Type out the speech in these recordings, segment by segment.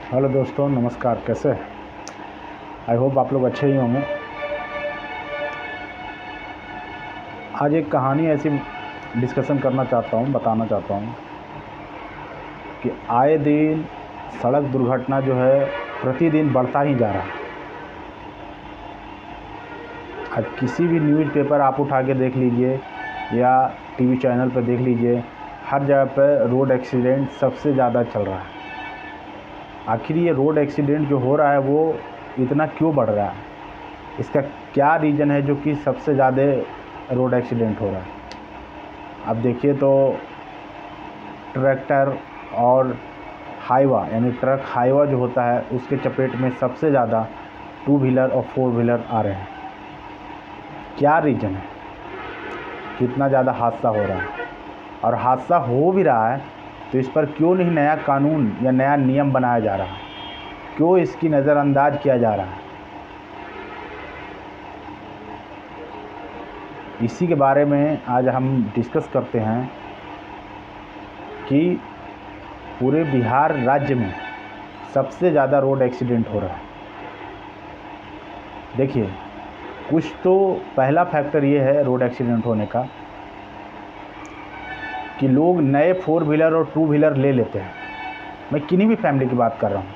Hello दोस्तों, नमस्कार। कैसे? आई होप आप लोग अच्छे ही होंगे। आज एक कहानी ऐसी डिस्कशन करना चाहता हूँ, बताना चाहता हूँ कि आए दिन सड़क दुर्घटना जो है प्रतिदिन बढ़ता ही जा रहा है। आज किसी भी न्यूज़पेपर आप उठा के देख लीजिए या टीवी चैनल पर देख लीजिए, हर जगह पर रोड एक्सीडेंट सबसे ज़्यादा चल रहा है। आखिर ये रोड एक्सीडेंट जो हो रहा है वो इतना क्यों बढ़ रहा है? इसका क्या रीज़न है जो कि सबसे ज़्यादा रोड एक्सीडेंट हो रहा है? अब देखिए तो ट्रैक्टर और हाईवा यानी ट्रक हाईवा जो होता है उसके चपेट में सबसे ज़्यादा टू व्हीलर और फोर व्हीलर आ रहे हैं। क्या रीज़न है? कितना ज़्यादा हादसा हो रहा है? और हादसा हो भी रहा है तो इस पर क्यों नहीं नया कानून या नया नियम बनाया जा रहा है? क्यों इसकी नज़रअंदाज किया जा रहा है? इसी के बारे में आज हम डिस्कस करते हैं कि पूरे बिहार राज्य में सबसे ज़्यादा रोड एक्सीडेंट हो रहा है। देखिए, कुछ तो पहला फैक्टर ये है रोड एक्सीडेंट होने का कि लोग नए फोर व्हीलर और टू व्हीलर ले लेते हैं। मैं किन्हीं भी फैमिली की बात कर रहा हूँ,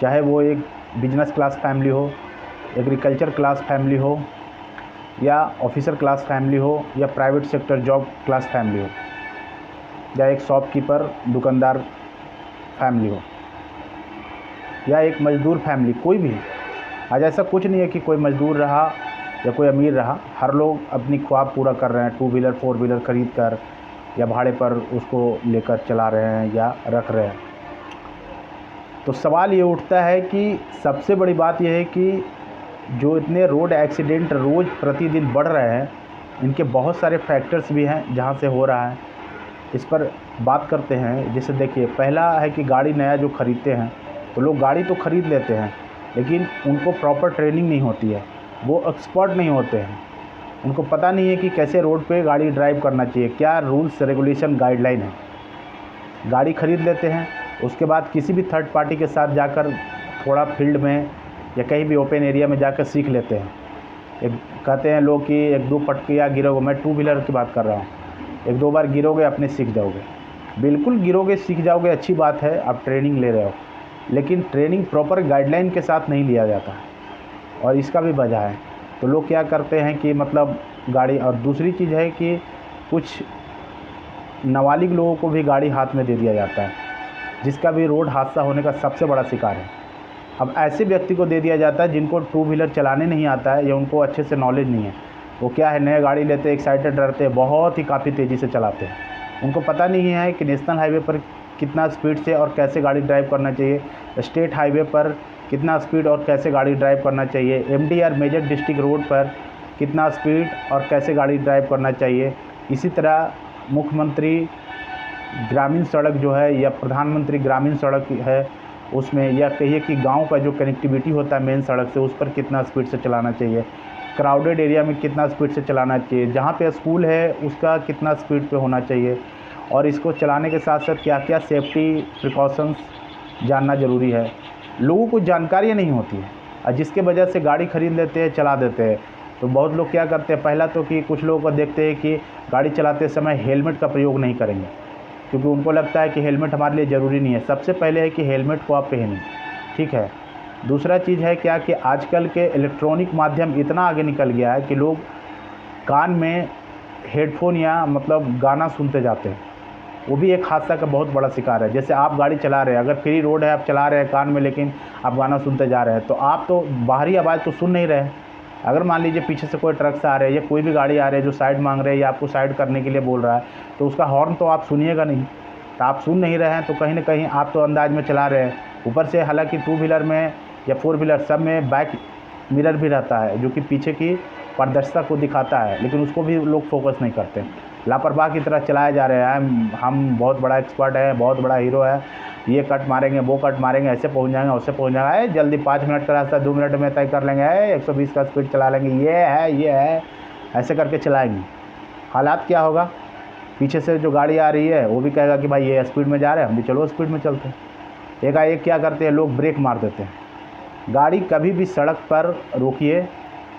चाहे वो एक बिजनेस क्लास फैमिली हो, एग्रीकल्चर क्लास फैमिली हो, या ऑफिसर क्लास फैमिली हो, या private sector job class family हो, या एक शॉपकीपर दुकानदार फैमिली हो, या एक मज़दूर फैमिली, कोई भी। आज ऐसा कुछ नहीं है कि कोई मज़दूर रहा या कोई अमीर रहा, हर लोग अपनी ख्वाब पूरा कर रहे हैं। टू व्हीलर फोर व्हीलर ख़रीद कर या भाड़े पर उसको लेकर चला रहे हैं या रख रहे हैं। तो सवाल ये उठता है कि सबसे बड़ी बात यह है कि जो इतने रोड एक्सीडेंट रोज़ प्रतिदिन बढ़ रहे हैं, इनके बहुत सारे फैक्टर्स भी हैं जहाँ से हो रहा है। इस पर बात करते हैं। जैसे देखिए, पहला है कि गाड़ी नया जो ख़रीदते हैं तो लोग गाड़ी तो ख़रीद लेते हैं, लेकिन उनको प्रॉपर ट्रेनिंग नहीं होती है, वो एक्सपर्ट नहीं होते हैं, उनको पता नहीं है कि कैसे रोड पे गाड़ी ड्राइव करना चाहिए, क्या रूल्स रेगुलेशन गाइडलाइन है। गाड़ी ख़रीद लेते हैं, उसके बाद किसी भी थर्ड पार्टी के साथ जाकर थोड़ा फील्ड में या कहीं भी ओपन एरिया में जाकर सीख लेते हैं। एक कहते हैं लोग कि एक दो पटकियाँ गिरोगे, मैं टू व्हीलर की बात कर रहा हूँ, एक दो बार गिरोगे अपने सीख जाओगे। बिल्कुल गिरोगे सीख जाओगे, अच्छी बात है, आप ट्रेनिंग ले रहे हो, लेकिन ट्रेनिंग प्रॉपर गाइडलाइन के साथ नहीं लिया जाता है और इसका भी वजह है। तो लोग क्या करते हैं कि मतलब गाड़ी, और दूसरी चीज़ है कि कुछ नाबालिग लोगों को भी गाड़ी हाथ में दे दिया जाता है, जिसका भी रोड हादसा होने का सबसे बड़ा शिकार है। अब ऐसे व्यक्ति को दे दिया जाता है जिनको टू व्हीलर चलाने नहीं आता है या उनको अच्छे से नॉलेज नहीं है। वो क्या है, नए गाड़ी लेते हैं, एक्साइटेड रहते हैं, बहुत ही काफ़ी तेज़ी से चलाते हैं। उनको पता नहीं है कि नेशनल हाईवे पर कितना स्पीड से और कैसे गाड़ी ड्राइव करना चाहिए, स्टेट हाईवे पर कितना स्पीड और कैसे गाड़ी ड्राइव करना चाहिए, एमडीआर मेजर डिस्ट्रिक्ट रोड पर कितना स्पीड और कैसे गाड़ी ड्राइव करना चाहिए। इसी तरह मुख्यमंत्री ग्रामीण सड़क जो है या प्रधानमंत्री ग्रामीण सड़क है उसमें, या कहिए कि गांव का जो कनेक्टिविटी होता है मेन सड़क से, उस पर कितना स्पीड से चलाना चाहिए, क्राउडेड एरिया में कितना स्पीड से चलाना चाहिए, जहाँ पे स्कूल है उसका कितना स्पीड पे होना चाहिए, और इसको चलाने के साथ साथ क्या क्या सेफ्टी प्रिकॉशंस जानना ज़रूरी है। लोगों को जानकारी नहीं होती है और जिसके वजह से गाड़ी ख़रीद लेते हैं, चला देते हैं। तो बहुत लोग क्या करते हैं, पहला तो कि कुछ लोगों को देखते हैं कि गाड़ी चलाते समय हेलमेट का प्रयोग नहीं करेंगे, क्योंकि उनको लगता है कि हेलमेट हमारे लिए ज़रूरी नहीं है। सबसे पहले है कि हेलमेट को आप पहनें, ठीक है। दूसरा चीज़ है क्या कि आजकल के इलेक्ट्रॉनिक माध्यम इतना आगे निकल गया है कि लोग कान में हेडफोन या मतलब गाना सुनते जाते हैं, वो भी एक हादसा का बहुत बड़ा शिकार है। जैसे आप गाड़ी चला रहे हैं, अगर फ्री रोड है, आप चला रहे हैं कान में, लेकिन आप गाना सुनते जा रहे हैं, तो आप तो बाहरी आवाज़ तो सुन नहीं रहे हैं। अगर मान लीजिए पीछे से कोई ट्रक से आ रहे हैं या कोई भी गाड़ी आ रही है जो साइड मांग रहे हैं या आपको साइड करने के लिए बोल रहा है, तो उसका हॉर्न तो आप सुनिएगा नहीं। तो आप सुन नहीं रहे हैं तो कहीं ना कहीं आप तो अंदाज में चला रहे हैं। ऊपर से हालांकि टू व्हीलर में या फोर व्हीलर सब में बैक मिरर भी रहता है जो कि पीछे की पारदर्शिता को दिखाता है, लेकिन उसको भी लोग फोकस नहीं करते, लापरवाह की तरह चलाए जा रहे हैं। हम बहुत बड़ा एक्सपर्ट है, बहुत बड़ा हीरो है, ये कट मारेंगे, वो कट मारेंगे, ऐसे पहुंच जाएंगे, उससे पहुंच जाएंगे, जल्दी 5 मिनट का रास्ता 2 मिनट में तय कर लेंगे, 120 का स्पीड चला लेंगे, ये है, ऐसे करके चलाएंगे। हालात क्या होगा, पीछे से जो गाड़ी आ रही है वो भी कहेगा कि भाई ये स्पीड में जा रहे हैं, हम भी चलो स्पीड में चलते हैं। एकाएक क्या करते हैं लोग, ब्रेक मार देते हैं। गाड़ी कभी भी सड़क पर रोकिए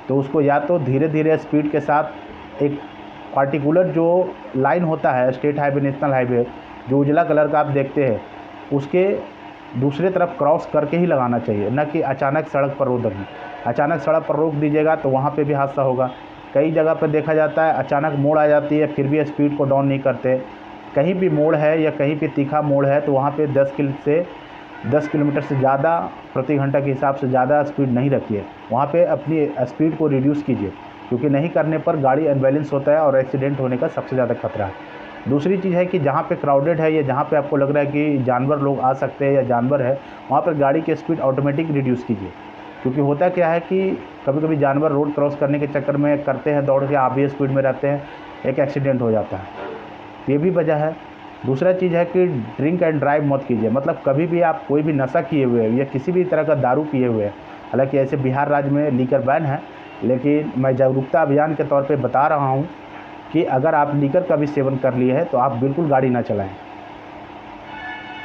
तो उसको या तो धीरे धीरे स्पीड के साथ एक पार्टिकुलर जो लाइन होता है स्टेट हाईवे, नेशनल हाईवे, जो उजला कलर का आप देखते हैं, उसके दूसरे तरफ क्रॉस करके ही लगाना चाहिए, न कि अचानक सड़क पर रोक दें। अचानक सड़क पर रोक दीजिएगा तो वहाँ पे भी हादसा होगा। कई जगह पर देखा जाता है अचानक मोड़ आ जाती है, फिर भी स्पीड को डाउन नहीं करते। कहीं भी मोड़ है या कहीं पे तीखा मोड़ है तो वहाँ पे 10 किलोमीटर से ज़्यादा प्रति घंटा के हिसाब से ज़्यादा स्पीड नहीं रखिए। वहाँ पे अपनी स्पीड को रिड्यूस कीजिए, क्योंकि नहीं करने पर गाड़ी अनबैलेंस होता है और एक्सीडेंट होने का सबसे ज़्यादा खतरा है। दूसरी चीज़ है कि जहाँ पे क्राउडेड है या जहाँ पे आपको लग रहा है कि जानवर लोग आ सकते हैं या जानवर है, वहाँ पर गाड़ी की स्पीड ऑटोमेटिक रिड्यूस कीजिए। क्योंकि होता क्या है कि कभी कभी जानवर रोड क्रॉस करने के चक्कर में करते हैं दौड़ के, आप भी स्पीड में रहते हैं, एक एक्सीडेंट हो जाता है। ये भी वजह है। दूसरा चीज़ है कि ड्रिंक एंड ड्राइव मत कीजिए। मतलब कभी भी आप कोई भी नशा किए हुए हैं या किसी भी तरह का दारू पिए हुए हैं, हालांकि ऐसे बिहार राज्य में लीकर बैन है, लेकिन मैं जागरूकता अभियान के तौर पे बता रहा हूँ कि अगर आप लीकर का भी सेवन कर लिए हैं तो आप बिल्कुल गाड़ी ना चलाएं,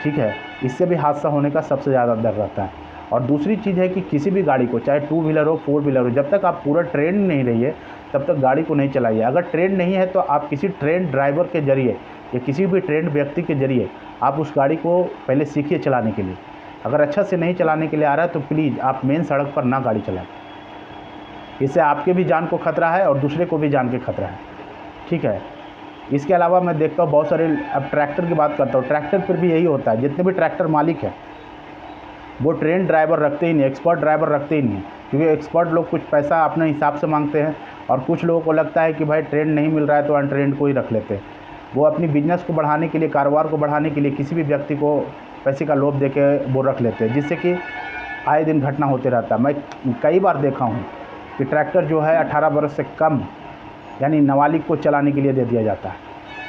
ठीक है। इससे भी हादसा होने का सबसे ज़्यादा डर रहता है। और दूसरी चीज़ है कि किसी भी गाड़ी को, चाहे 2 व्हीलर हो 4 व्हीलर हो, जब तक आप पूरा ट्रेन नहीं रहिए तब तक गाड़ी को नहीं चलाइए। अगर ट्रेन नहीं है तो आप किसी ट्रेन ड्राइवर के ज़रिए या किसी भी ट्रेंड व्यक्ति के ज़रिए आप उस गाड़ी को पहले सीखिए चलाने के लिए। अगर अच्छा से नहीं चलाने के लिए आ रहा है तो प्लीज़ आप मेन सड़क पर ना गाड़ी चलाएं। इससे आपके भी जान को खतरा है और दूसरे को भी जान के खतरा है, ठीक है। इसके अलावा मैं देखता हूँ बहुत सारे, अब ट्रैक्टर की बात करता हूँ, ट्रैक्टर पर भी यही होता है। जितने भी ट्रैक्टर मालिक हैं वो ट्रेन ड्राइवर रखते ही नहीं, एक्सपर्ट ड्राइवर रखते ही नहीं, क्योंकि एक्सपर्ट लोग कुछ पैसा अपने हिसाब से मांगते हैं और कुछ लोगों को लगता है कि भाई ट्रेन नहीं मिल रहा है तो अनट्रेंड को ही रख लेते हैं। वो अपनी बिजनेस को बढ़ाने के लिए, कारोबार को बढ़ाने के लिए किसी भी व्यक्ति को पैसे का लोभ देके वो रख लेते हैं, जिससे कि आए दिन घटना होते रहता है। मैं कई बार देखा हूँ कि ट्रैक्टर जो है 18 वर्ष से कम यानी नाबालिग को चलाने के लिए दे दिया जाता है।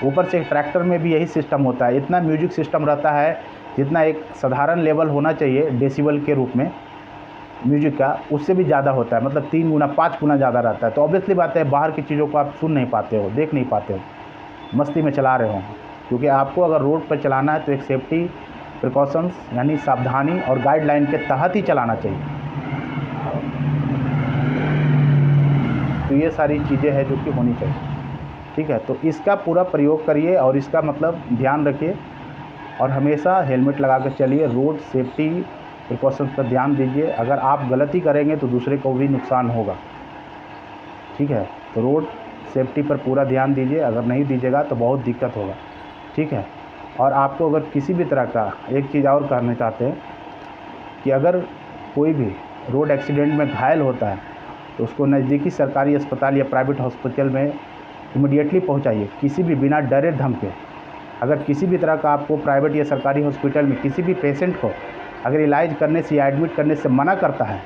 ऊपर से ट्रैक्टर में भी यही सिस्टम होता है, इतना म्यूजिक सिस्टम रहता है जितना एक साधारण लेवल होना चाहिए डेसिबल के रूप में म्यूजिक का, उससे भी ज़्यादा होता है। मतलब 3 गुना 5 गुना ज़्यादा रहता है। तो ऑब्वियसली बात है बाहर की चीज़ों को आप सुन नहीं पाते हो, देख नहीं पाते हो, मस्ती में चला रहे हो। क्योंकि आपको अगर रोड पर चलाना है तो एक सेफ्टी प्रिकॉशंस यानी सावधानी और गाइडलाइन के तहत ही चलाना चाहिए। तो ये सारी चीज़ें हैं जो कि होनी चाहिए, ठीक है। तो इसका पूरा प्रयोग करिए और इसका मतलब ध्यान रखिए और हमेशा हेलमेट लगा कर चलिए। रोड सेफ्टी प्रिकॉशंस पर ध्यान दीजिए। अगर आप गलती करेंगे तो दूसरे को भी नुकसान होगा, ठीक है। तो रोड सेफ्टी पर पूरा ध्यान दीजिए, अगर नहीं दीजिएगा तो बहुत दिक्कत होगा, ठीक है। और आपको अगर किसी भी तरह का, एक चीज़ और कहना चाहते हैं कि अगर कोई भी रोड एक्सीडेंट में घायल होता है तो उसको नज़दीकी सरकारी अस्पताल या प्राइवेट हॉस्पिटल में इमीडिएटली पहुंचाइए, किसी भी बिना डरे धमके। अगर किसी भी तरह का आपको प्राइवेट या सरकारी हॉस्पिटल में किसी भी पेशेंट को अगर इलाज करने से या एडमिट करने से मना करता है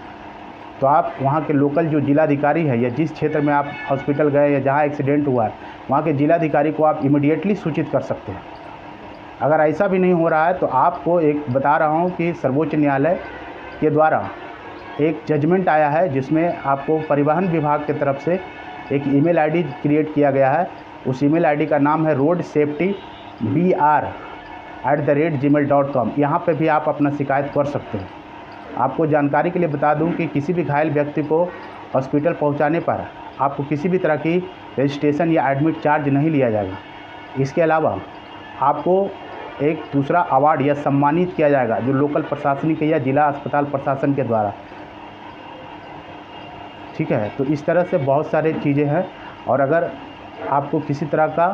तो आप वहाँ के लोकल जो जिलाधिकारी है या जिस क्षेत्र में आप हॉस्पिटल गए या जहाँ एक्सीडेंट हुआ है वहाँ के जिलाधिकारी को आप इमीडिएटली सूचित कर सकते हैं। अगर ऐसा भी नहीं हो रहा है तो आपको एक बता रहा हूँ कि सर्वोच्च न्यायालय के द्वारा एक जजमेंट आया है जिसमें आपको परिवहन विभाग की तरफ से एक ईमेल आईडी क्रिएट किया गया है। उस ईमेल आईडी का नाम है roadsafetybr@gmail.com। यहाँ पे भी आप अपना शिकायत कर सकते हैं। आपको जानकारी के लिए बता दूं कि किसी भी घायल व्यक्ति को हॉस्पिटल पहुँचाने पर आपको किसी भी तरह की रजिस्ट्रेशन या एडमिट चार्ज नहीं लिया जाएगा। इसके अलावा आपको एक दूसरा अवार्ड या सम्मानित किया जाएगा जो लोकल प्रशासनिक या जिला अस्पताल प्रशासन के द्वारा, ठीक है। तो इस तरह से बहुत सारी चीज़ें हैं। और अगर आपको किसी तरह का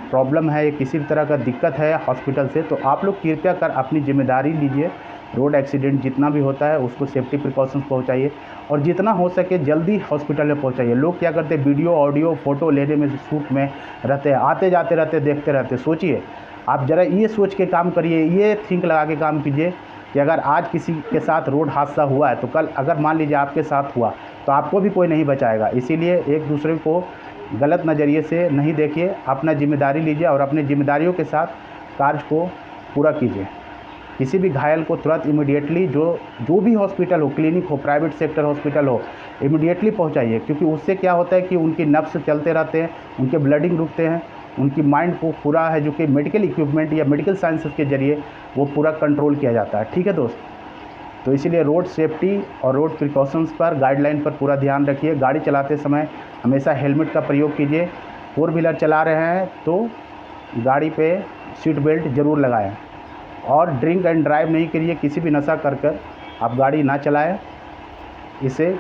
प्रॉब्लम है या किसी भी तरह का दिक्कत है हॉस्पिटल से तो आप लोग कृपया कर अपनी जिम्मेदारी लीजिए। रोड एक्सीडेंट जितना भी होता है उसको सेफ्टी प्रिकॉशंस पहुंचाइए और जितना हो सके जल्दी हॉस्पिटल में पहुंचाइए। लोग क्या करते हैं, वीडियो ऑडियो फ़ोटो लेने में शूट में रहते हैं, आते जाते रहते देखते रहते। सोचिए, आप ज़रा ये सोच के काम करिए, ये थिंक लगा के काम कीजिए कि अगर आज किसी के साथ रोड हादसा हुआ है तो कल अगर मान लीजिए आपके साथ हुआ तो आपको भी कोई नहीं बचाएगा। इसीलिए एक दूसरे को गलत नज़रिए से नहीं देखिए, अपना जिम्मेदारी लीजिए और अपने जिम्मेदारियों के साथ कार्य को पूरा कीजिए। किसी भी घायल को तुरंत इमीडिएटली जो भी हॉस्पिटल हो, क्लिनिक हो, प्राइवेट सेक्टर हॉस्पिटल हो, इमीडिएटली पहुंचाइए। क्योंकि उससे क्या होता है कि उनकी नब्ज़ चलते रहते हैं, उनके ब्लडिंग रुकते हैं उनकी माइंड को पूरा है जो कि मेडिकल इक्विपमेंट या मेडिकल साइंसेस के ज़रिए वो पूरा कंट्रोल किया जाता है। ठीक है दोस्त, तो इसीलिए रोड सेफ्टी और रोड प्रिकॉशंस पर, गाइडलाइन पर पूरा ध्यान रखिए। गाड़ी चलाते समय हमेशा हेलमेट का प्रयोग कीजिए। 4 व्हीलर चला रहे हैं तो गाड़ी पे सीट बेल्ट ज़रूर लगाएं और ड्रिंक एंड ड्राइव नहीं करिए। किसी भी नशा कर आप गाड़ी ना चलाएं, इससे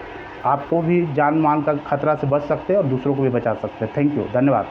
आपको भी जान मान का खतरा से बच सकते हैं और दूसरों को भी बचा सकते हैं। थैंक यू, धन्यवाद।